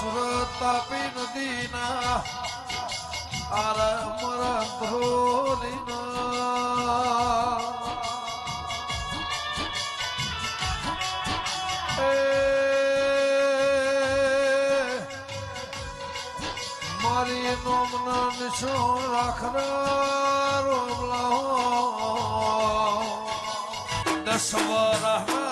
સુરત તાપી નદીના આરમર ધ્રોલીના મારી નોમના નિશો રાખનાર રોમલા દસ વરહ